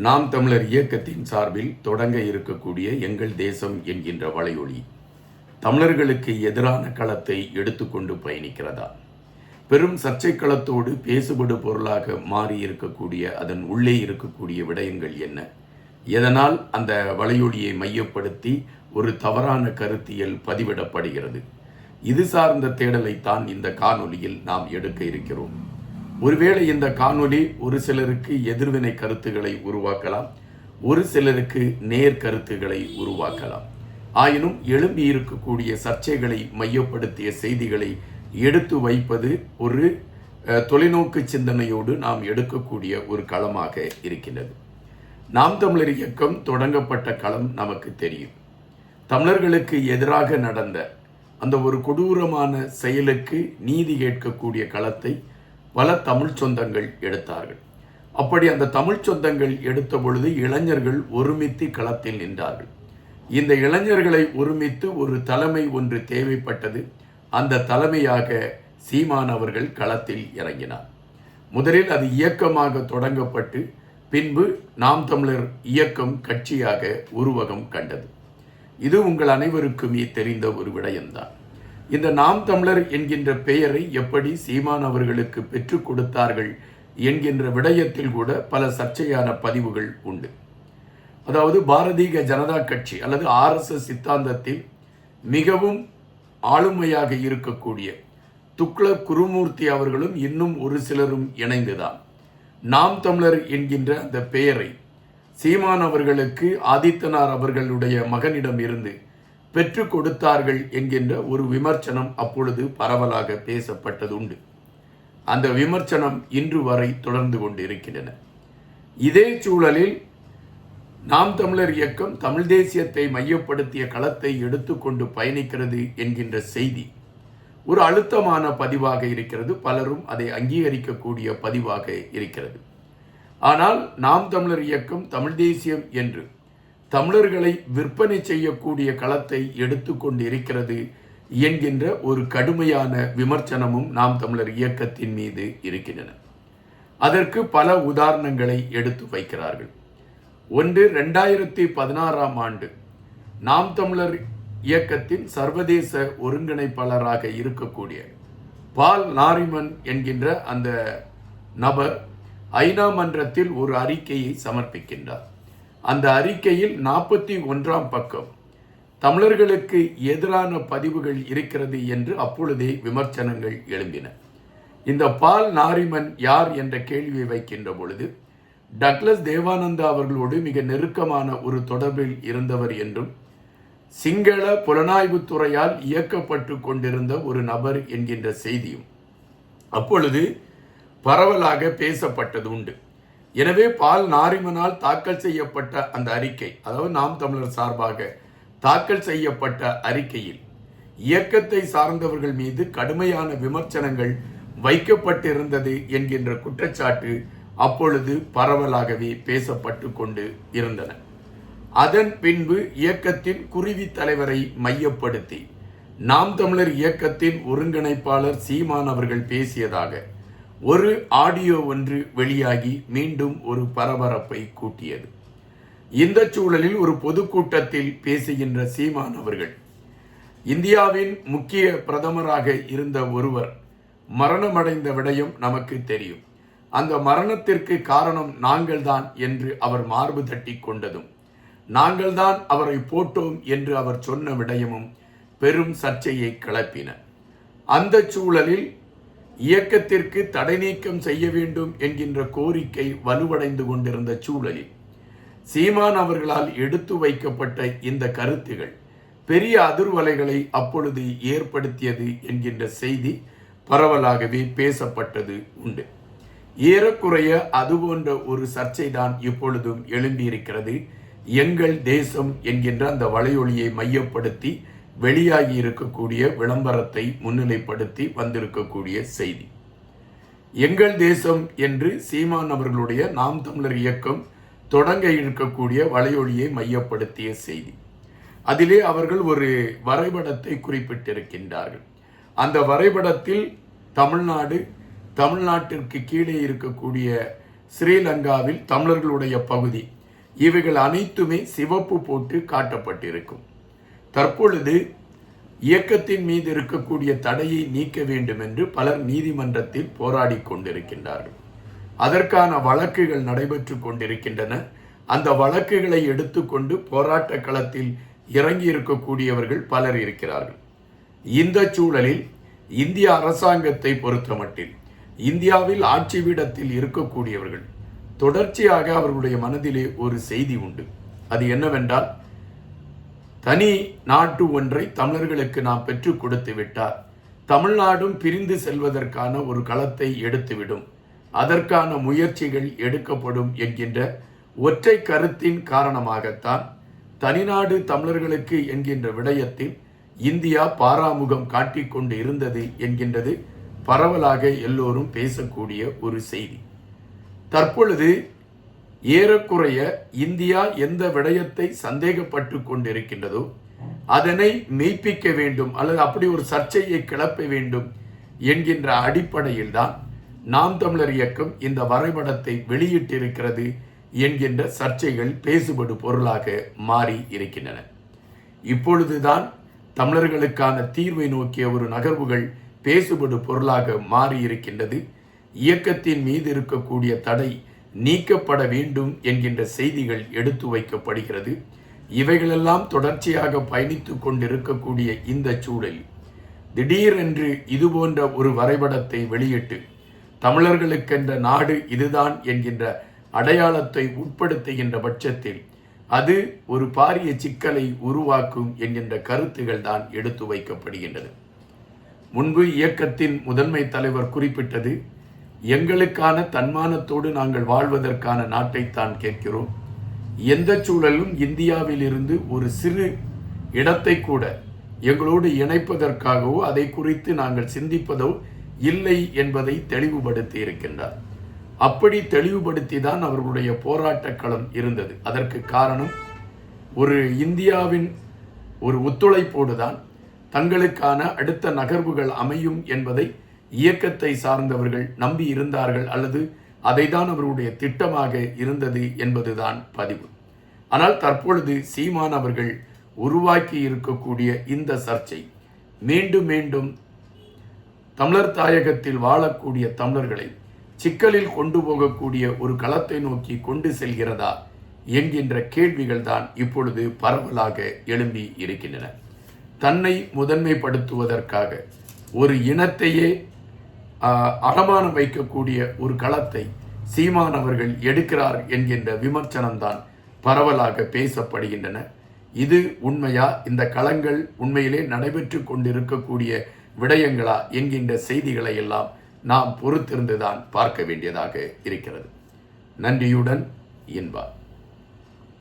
நாம் தமிழர் இயக்கத்தின் சார்பில் தொடங்க இருக்கக்கூடிய எங்கள் தேசம் என்கின்ற வலையொலி தமிழர்களுக்கு எதிரான களத்தை எடுத்துக்கொண்டு பயணிக்கிறதா? பெரும் சர்ச்சை களத்தோடு பேசுபடு பொருளாக மாறி இருக்கக்கூடிய அதன் உள்ளே இருக்கக்கூடிய விடயங்கள் என்ன? எதனால் அந்த வலையொலியை மையப்படுத்தி ஒரு தவறான கருத்தியல் பதிவிடப்படுகிறது? இது சார்ந்த தேடலைத்தான் இந்த காணொலியில் நாம் எடுக்க இருக்கிறோம். ஒருவேளை இந்த காணொலி ஒரு சிலருக்கு எதிர்வினை கருத்துக்களை உருவாக்கலாம், ஒரு சிலருக்கு நேர் கருத்துக்களை உருவாக்கலாம். ஆயினும் எழும்பி இருக்கக்கூடிய சர்ச்சைகளை மையப்படுத்திய செய்திகளை எடுத்து வைப்பது ஒரு தொலைநோக்கு சிந்தனையோடு நாம் எடுக்கக்கூடிய ஒரு களமாக இருக்கின்றது. நாம் தமிழர் இயக்கம் தொடங்கப்பட்ட களம் நமக்கு தெரியும். தமிழர்களுக்கு எதிராக நடந்த அந்த ஒரு கொடூரமான செயலுக்கு நீதி கேட்கக்கூடிய களத்தை பல தமிழ் சொந்தங்கள் எடுத்தார்கள். அப்படி அந்த தமிழ் சொந்தங்கள் எடுத்த பொழுது இளைஞர்கள் ஒருமித்து களத்தில் நின்றார்கள். இந்த இளைஞர்களை ஒருமித்து ஒரு தலைமை ஒன்று தேவைப்பட்டது. அந்த தலைமையாக சீமான் அவர்கள் களத்தில் இறங்கினார். முதலில் அது இயக்கமாக தொடங்கப்பட்டு பின்பு நாம் தமிழர் இயக்கம் கட்சியாக உருவகம் கண்டது. இது உங்கள் அனைவருக்குமே தெரிந்த ஒரு விடயம்தான். இந்த நாம் தமிழர் என்கின்ற பெயரை எப்படி சீமான் அவர்களுக்கு பெற்றுக் கொடுத்தார்கள் என்கின்ற விடயத்தில் கூட பல சர்ச்சையான பதிவுகள் உண்டு. அதாவது பாரதிய ஜனதா கட்சி அல்லது RSS சித்தாந்தத்தில் மிகவும் ஆளுமையாக இருக்கக்கூடிய துக்ளக் குருமூர்த்தி அவர்களும் இன்னும் ஒரு சிலரும் இணைந்துதான் நாம் தமிழர் என்கின்ற அந்த பெயரை சீமான் அவர்களுக்கு ஆதித்தனார் அவர்களுடைய மகனிடம் இருந்து பெற்று கொடுத்தார்கள் என்கின்ற ஒரு விமர்சனம் அப்பொழுது பரவலாக பேசப்பட்டது உண்டு. அந்த விமர்சனம் இன்று வரை தொடர்ந்து கொண்டு இருக்கின்றன. இதே சூழலில் நாம் தமிழர் இயக்கம் தமிழ் தேசியத்தை மையப்படுத்திய களத்தை எடுத்துக்கொண்டு பயணிக்கிறது என்கின்ற செய்தி ஒரு அழுத்தமான பதிவாக இருக்கிறது. பலரும் அதை அங்கீகரிக்கக்கூடிய பதிவாக இருக்கிறது. ஆனால் நாம் தமிழர் இயக்கம் தமிழ் தேசியம் என்று தமிழர்களை விற்பனை செய்யக்கூடிய களத்தை எடுத்துக்கொண்டு இருக்கிறது என்கின்ற ஒரு கடுமையான விமர்சனமும் நாம் தமிழர் இயக்கத்தின் மீது இருக்கின்றன. அதற்கு பல உதாரணங்களை எடுத்து வைக்கிறார்கள். ஒன்று, 2016ஆம் ஆண்டு நாம் தமிழர் இயக்கத்தின் சர்வதேச ஒருங்கிணைப்பாளராக இருக்கக்கூடிய பால் நாரிமன் என்கின்ற அந்த நபர் ஐநா மன்றத்தில் ஒரு அறிக்கையை சமர்ப்பிக்கின்றார். அந்த அறிக்கையில் 41ஆம் பக்கம் தமிழர்களுக்கு எதிரான பதிவுகள் இருக்கிறது என்று அப்பொழுதே விமர்சனங்கள் எழும்பின. இந்த பால் நாரிமன் யார் என்ற கேள்வியை வைக்கின்ற பொழுது டக்ளஸ் தேவானந்தா அவர்களோடு மிக நெருக்கமான ஒரு தொடர்பில் இருந்தவர் என்றும் சிங்கள புலனாய்வுத்துறையால் இயக்கப்பட்டு கொண்டிருந்த ஒரு நபர் என்கின்ற செய்தியும் அப்பொழுது பரவலாக பேசப்பட்டது உண்டு. எனவே பால் நாரிமனால் தாக்கல் செய்யப்பட்ட அந்த அறிக்கை, அதாவது நாம் தமிழர் சார்பாக தாக்கல் செய்யப்பட்ட அறிக்கையில் இயக்கத்தை சார்ந்தவர்கள் மீது கடுமையான விமர்சனங்கள் வைக்கப்பட்டிருந்தது என்கின்ற குற்றச்சாட்டு அப்பொழுது பரவலாகவே பேசப்பட்டு கொண்டு இருந்தன. அதன் பின்பு இயக்கத்தின் குருவி தலைவரை மையப்படுத்தி நாம் தமிழர் இயக்கத்தின் ஒருங்கிணைப்பாளர் சீமான் அவர்கள் பேசியதாக ஒரு ஆடியோ ஒன்று வெளியாகி மீண்டும் ஒரு பரபரப்பை கூட்டியது. இந்த சூழலில் ஒரு பொதுக்கூட்டத்தில் பேசுகின்ற சீமான் அவர்கள், இந்தியாவின் முக்கிய பிரதமராக இருந்த ஒருவர் மரணமடைந்த விடயம் நமக்கு தெரியும். அந்த மரணத்திற்கு காரணம் நாங்கள்தான் என்று அவர் மார்பு தட்டி கொண்டதும், நாங்கள்தான் அவரை போட்டோம் என்று அவர் சொன்ன விடயமும் பெரும் சர்ச்சையை கிளப்பின. அந்த சூழலில் இயக்கத்திற்கு தடை நீக்கம் செய்ய வேண்டும் என்கின்ற கோரிக்கை வலுவடைந்து கொண்டிருந்த சூழலில் சீமான் அவர்களால் எடுத்து வைக்கப்பட்ட இந்த கருத்துகள் பெரிய அதிர்வலைகளை அப்பொழுது ஏற்படுத்தியது என்கின்ற செய்தி பரவலாகவே பேசப்பட்டது உண்டு. ஏறக்குறைய அதுபோன்ற ஒரு சர்ச்சை தான் இப்பொழுதும் எழும்பியிருக்கிறது. எங்கள் தேசம் என்கின்ற அந்த வலையொலியை மையப்படுத்தி வெளியாகி இருக்கக்கூடிய விளம்பரத்தை முன்னிலைப்படுத்தி வந்திருக்கக்கூடிய செய்தி. எங்கள் தேசம் என்று சீமான் அவர்களுடைய நாம் தமிழர் இயக்கம் தொடங்க இருக்கக்கூடிய வலையொலியை மையப்படுத்திய செய்தி. அதிலே அவர்கள் ஒரு வரைபடத்தை குறிப்பிட்டிருக்கின்றார்கள். அந்த வரைபடத்தில் தமிழ்நாட்டிற்கு கீழே இருக்கக்கூடிய ஸ்ரீலங்காவில் தமிழர்களுடைய பகுதி, இவைகள் அனைத்துமே சிவப்பு போட்டு காட்டப்பட்டிருக்கும். தற்பொழுது இயக்கத்தின் மீது இருக்கக்கூடிய தடையை நீக்க வேண்டும் என்று பலர் நீதிமன்றத்தில் போராடி கொண்டிருக்கின்றார்கள். அதற்கான வழக்குகள் நடைபெற்று கொண்டிருக்கின்றன. அந்த வழக்குகளை எடுத்துக்கொண்டு போராட்ட களத்தில் இறங்கி இருக்கக்கூடியவர்கள் பலர் இருக்கிறார்கள். இந்த சூழலில் இந்திய அரசாங்கத்தை பொறுத்தமட்டில் இந்தியாவில் ஆட்சி பீடத்தில் இருக்கக்கூடியவர்கள் தொடர்ச்சியாக அவர்களுடைய மனதிலே ஒரு செய்தி உண்டு. அது என்னவென்றால், தனி நாட்டு ஒன்றை தமிழர்களுக்கு நாம் பெற்றுக் கொடுத்து விட்டால் தமிழ்நாடும் பிரிந்து செல்வதற்கான ஒரு களத்தை எடுத்துவிடும், அதற்கான முயற்சிகள் எடுக்கப்படும் என்கின்ற ஒற்றை கருத்தின் காரணமாகத்தான் தனிநாடு தமிழர்களுக்கு என்கின்ற விடயத்தில் இந்தியா பாராமுகம் காட்டிக்கொண்டு இருந்தது என்கின்றது பரவலாக எல்லோரும் பேசக்கூடிய ஒரு செய்தி. தற்பொழுது ஏறக்குறைய இந்தியா எந்த விடயத்தை சந்தேகப்பட்டு கொண்டிருக்கின்றதோ அதனை மெய்ப்பிக்க வேண்டும் அல்லது அப்படி ஒரு சர்ச்சையை கிளப்ப வேண்டும் என்கின்ற அடிப்படையில் தான் நாம் தமிழர் இயக்கம் இந்த வரைபடத்தை வெளியிட்டிருக்கிறது என்கின்ற சர்ச்சைகள் பேசுபடு பொருளாக மாறி இருக்கின்றன. இப்பொழுதுதான் தமிழர்களுக்கான தீர்வை நோக்கிய ஒரு நகர்வுகள் பேசுபடு பொருளாக மாறி இருக்கின்றது. இயக்கத்தின் மீது இருக்கக்கூடிய தடை நீக்கப்பட வேண்டும் என்கின்ற செய்திகள் எடுத்து வைக்கப்படுகிறது. இவைகளெல்லாம் தொடர்ச்சியாக பயணித்து கொண்டிருக்கக்கூடிய இந்த சூழலில் திடீரென்று இதுபோன்ற ஒரு வரைபடத்தை வெளியிட்டு தமிழர்களுக்கென்ற நாடு இதுதான் என்கின்ற அடையாளத்தை உட்படுத்துகின்ற பட்சத்தில் அது ஒரு பாரிய சிக்கலை உருவாக்கும் என்கின்ற கருத்துகள் தான் எடுத்து வைக்கப்படுகின்றன. முன்பு இயக்கத்தின் முதன்மை தலைவர் குறிப்பிட்டது, எங்களுக்கான தன்மானத்தோடு நாங்கள் வாழ்வதற்கான நாட்டைத்தான் கேட்கிறோம். எந்த சூழலும் இந்தியாவில் இருந்து ஒரு சிறு இடத்தை கூட எங்களோடு இணைப்பதற்காகவோ அதை குறித்து நாங்கள் சிந்திப்பதோ இல்லை என்பதை தெளிவுபடுத்தி இருக்கின்றார். அப்படி தெளிவுபடுத்தி தான் அவர்களுடைய போராட்ட களம் இருந்தது. அதற்கு காரணம் ஒரு இந்தியாவின் ஒரு ஒத்துழைப்போடு தான் தங்களுக்கான அடுத்த நகர்வுகள் அமையும் என்பதை இயக்கத்தை சார்ந்தவர்கள் நம்பி இருந்தார்கள், அல்லது அதை தான் அவர்களுடைய திட்டமாக இருந்தது என்பதுதான் பதிவு. ஆனால் தற்பொழுது சீமான் அவர்கள் உருவாக்கி இருக்கக்கூடிய இந்த சர்ச்சை மீண்டும் மீண்டும் தமிழர் தாயகத்தில் வாழக்கூடிய தமிழர்களை சிக்கலில் கொண்டு போகக்கூடிய ஒரு களத்தை நோக்கி கொண்டு செல்கிறதா என்கின்ற கேள்விகள் தான் இப்பொழுது பரவலாக எழும்பி இருக்கின்றன. தன்னை முதன்மைப்படுத்துவதற்காக ஒரு இனத்தையே அடமானம் வைக்கக்கூடிய ஒரு களத்தை சீமான் அவர்கள் எடுக்கிறார் என்கின்ற விமர்சனம்தான் பரவலாக பேசப்படுகின்றன. இது உண்மையா, இந்த களங்கள் உண்மையிலே நடைபெற்று கொண்டிருக்கக்கூடிய விடயங்களா என்கின்ற செய்திகளை எல்லாம் நாம் பொறுத்திருந்துதான் பார்க்க வேண்டியதாக இருக்கிறது. நன்றியுடன் இன்பா.